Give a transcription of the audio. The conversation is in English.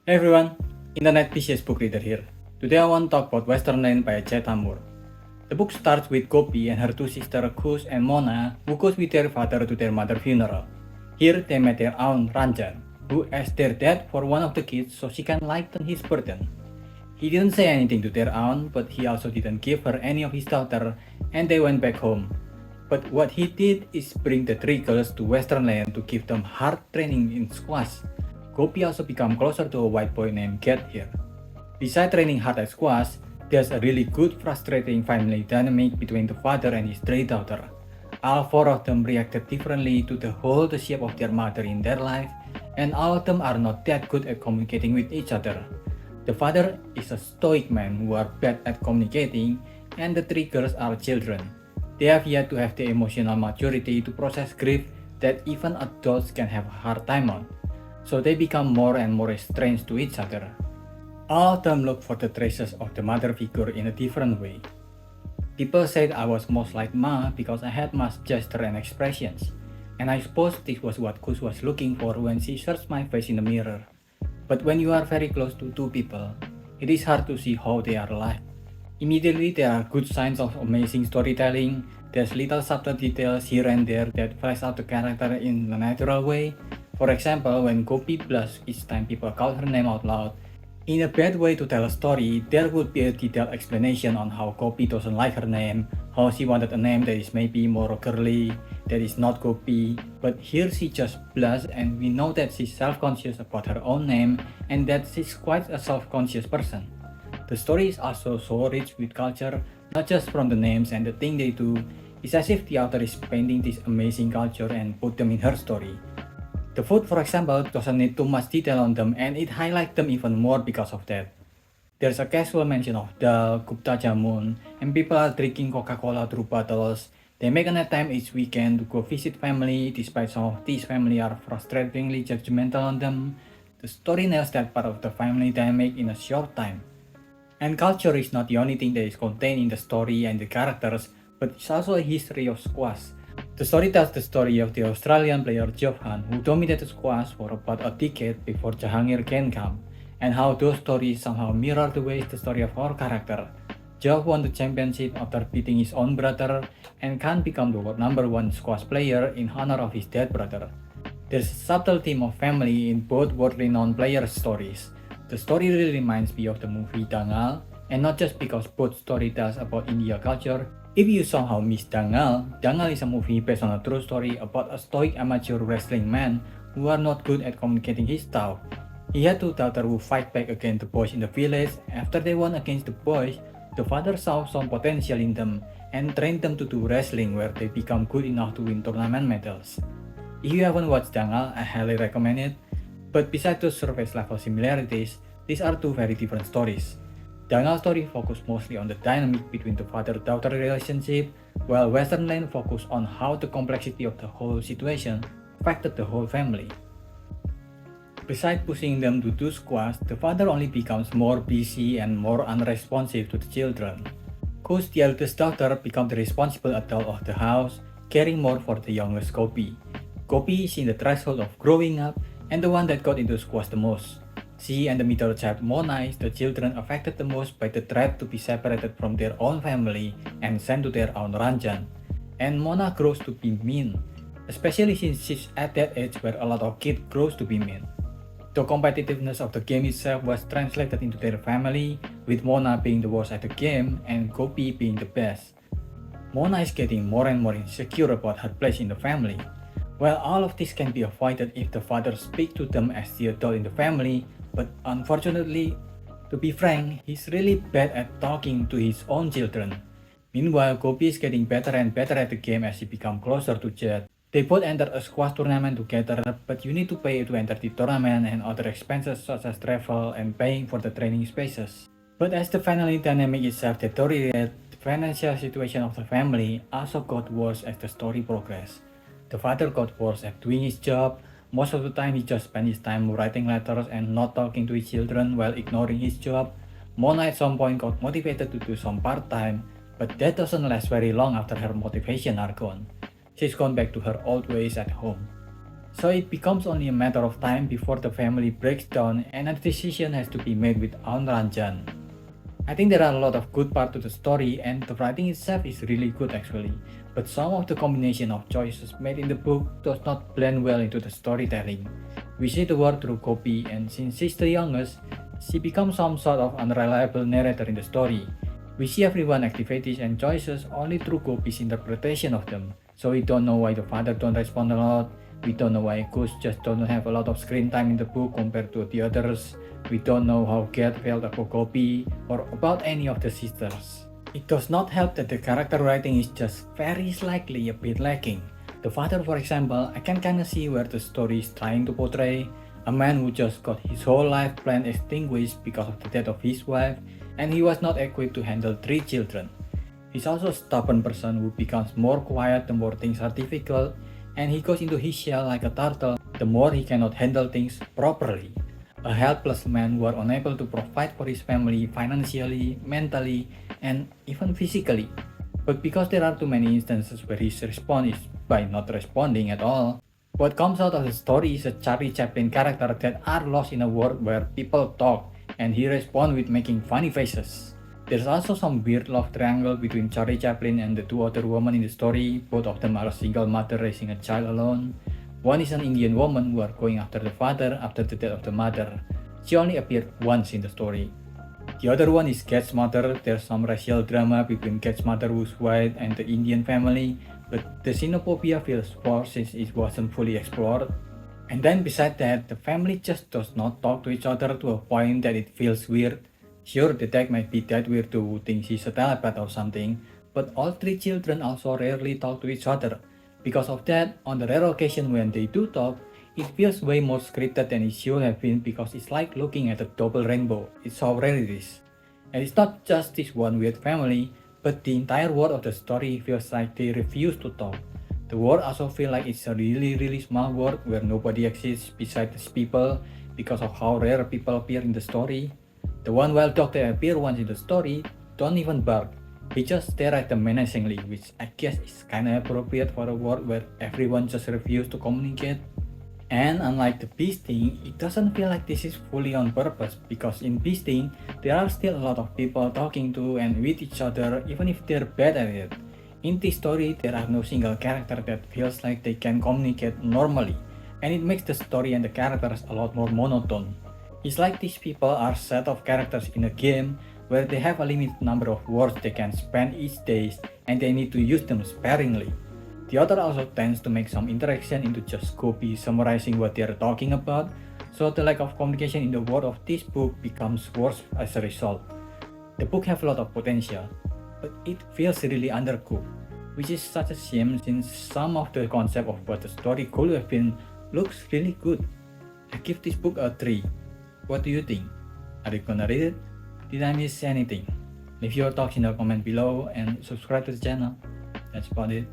Hey everyone, Internet PCS book reader here. Today I want to talk about Western Lane by Jay Tamur. The book starts with Gopi and her two sisters Kush and Mona, who goes with their father to their mother's funeral. Here they met their aunt Ranjan, who asked their dad for one of the kids so she can lighten his burden. He didn't say anything to their aunt, but he also didn't give her any of his daughter, and they went back home. But what he did is bring the three girls to Western Land to give them hard training in squash. Gopi also become closer to a white boy named Get here. Besides training hard at squash, there's a really good frustrating family dynamic between the father and his three daughters. All four of them reacted differently to the whole shape of their mother in their life, and all of them are not that good at communicating with each other. The father is a stoic man who are bad at communicating, and the three girls are children. They have yet to have the emotional maturity to process grief that even adults can have a hard time on. So they become more and more estranged to each other. All of them look for the traces of the mother figure in a different way. People said I was most like Ma because I had Ma's gesture and expressions, and I suppose this was what Kush was looking for when she searched my face in the mirror. But when you are very close to two people, it is hard to see how they are alike. Immediately there are good signs of amazing storytelling. There's little subtle details here and there that flesh out the character in a natural way. For example, when Gopi blushed each time people called her name out loud. In a bad way to tell a story, there would be a detailed explanation on how Gopi doesn't like her name, how she wanted a name that is maybe more girly, that is not Gopi, but here she just blushed and we know that she's self-conscious about her own name and that she's quite a self-conscious person. The story is also so rich with culture, not just from the names and the things they do. It's as if the author is painting this amazing culture and put them in her story. The food, for example, doesn't need too much detail on them and it highlights them even more because of that. There's a casual mention of dal, Gupta Jamun, and people are drinking Coca-Cola through bottles. They make an attempt each weekend to go visit family, despite some of these family are frustratingly judgmental on them. The story nails that part of the family dynamic in a short time. And culture is not the only thing that is contained in the story and the characters, but it's also a history of squash. The story tells the story of the Australian player Johan, who dominated squash for about a decade before Jahangir Khan came, and how those stories somehow mirror the ways the story of our character. Joe won the championship after beating his own brother, and Khan became the #1 squash player in honor of his dead brother. There's a subtle theme of family in both worldly known players' stories. The story really reminds me of the movie Dangal, and not just because both story tells about India culture. If you somehow miss Dangal, Dangal is a movie based on a true story about a stoic amateur wrestling man who are not good at communicating his style. He had two daughters who fight back against the boys in the village. After they won against the boys, the father saw some potential in them and trained them to do wrestling where they become good enough to win tournament medals. If you haven't watched Dangal, I highly recommend it. But besides those surface level similarities, these are two very different stories. Dangal's story focused mostly on the dynamic between the father-daughter relationship, while Western Lane focused on how the complexity of the whole situation affected the whole family. Besides pushing them to do squash, the father only becomes more busy and more unresponsive to the children. Kush, the eldest daughter, becomes the responsible adult of the house, caring more for the youngest Gopi. Gopi is in the threshold of growing up and the one that got into squash the most. She and the middle child Mona is the children affected the most by the threat to be separated from their own family and sent to their own Ranjan. And Mona grows to be mean, especially since she's at that age where a lot of kids grows to be mean. The competitiveness of the game itself was translated into their family, with Mona being the worst at the game and Gopi being the best. Mona is getting more and more insecure about her place in the family. Well, all of this can be avoided if the father speaks to them as the adult in the family, but unfortunately, to be frank, he's really bad at talking to his own children. Meanwhile, Gopi is getting better and better at the game as he becomes closer to Jet. They both entered a squash tournament together, but you need to pay to enter the tournament and other expenses such as travel and paying for the training spaces. But as the family dynamic itself deteriorated, the financial situation of the family also got worse as the story progressed. The father got worse at doing his job. Most of the time he just spent his time writing letters and not talking to his children while ignoring his job. Mona at some point got motivated to do some part-time, but that doesn't last very long after her motivation are gone. She's gone back to her old ways at home. So it becomes only a matter of time before the family breaks down and a decision has to be made with Aun Ranjan. I think there are a lot of good parts to the story and the writing itself is really good actually, but some of the combination of choices made in the book does not blend well into the storytelling. We see the world through Gopi, and since she's the youngest, she becomes some sort of unreliable narrator in the story. We see everyone activities and choices only through Gopi's interpretation of them, so we don't know why the father don't respond a lot, we don't know why Kush just don't have a lot of screen time in the book compared to the others, we don't know how Gad felt about Gopi or about any of the sisters. It does not help that the character writing is just very slightly a bit lacking. The father, for example, I can kinda see where the story is trying to portray a man who just got his whole life plan extinguished because of the death of his wife, and he was not equipped to handle 3 children. He's also a stubborn person who becomes more quiet the more things are difficult, and he goes into his shell like a turtle the more he cannot handle things properly. A helpless man who are unable to provide for his family financially, mentally, and even physically. But because there are too many instances where his response is by not responding at all, what comes out of the story is a Charlie Chaplin character that are lost in a world where people talk and he responds with making funny faces. There's also some weird love triangle between Charlie Chaplin and the 2 other women in the story. Both of them are a single mother raising a child alone. One is an Indian woman who are going after the father after the death of the mother. She only appeared once in the story. The other one is Gad's mother. There's some racial drama between Gad's mother who's white and the Indian family, but the xenophobia feels forced since it wasn't fully explored. And then beside that, the family just does not talk to each other to a point that it feels weird. Sure, the dad might be that weird to think he's a telepath or something, but all 3 children also rarely talk to each other. Because of that, on the rare occasion when they do talk, it feels way more scripted than it should have been because it's like looking at a double rainbow. It's how rare it is. And it's not just this one weird family, but the entire world of the story feels like they refuse to talk. The world also feels like it's a really small world where nobody exists besides these people because of how rare people appear in the story. The one wild dog that appears once in the story don't even bark. He just stares at them menacingly, which I guess is kinda appropriate for a world where everyone just refuses to communicate. And unlike the Bee Sting, it doesn't feel like this is fully on purpose because in Bee Sting, there are still a lot of people talking to and with each other even if they're bad at it. In this story, there are no single character that feels like they can communicate normally, and it makes the story and the characters a lot more monotone. It's like these people are a set of characters in a game where they have a limited number of words they can spend each day and they need to use them sparingly. The author also tends to make some interaction into just Gopi summarizing what they are talking about, so the lack of communication in the world of this book becomes worse as a result. The book has a lot of potential, but it feels really undercooked, which is such a shame since some of the concept of what the story could have been looks really good. I give this book a 3. What do you think? Are you gonna read it? Did I miss anything? Leave your thoughts in the comment below and subscribe to the channel. That's about it.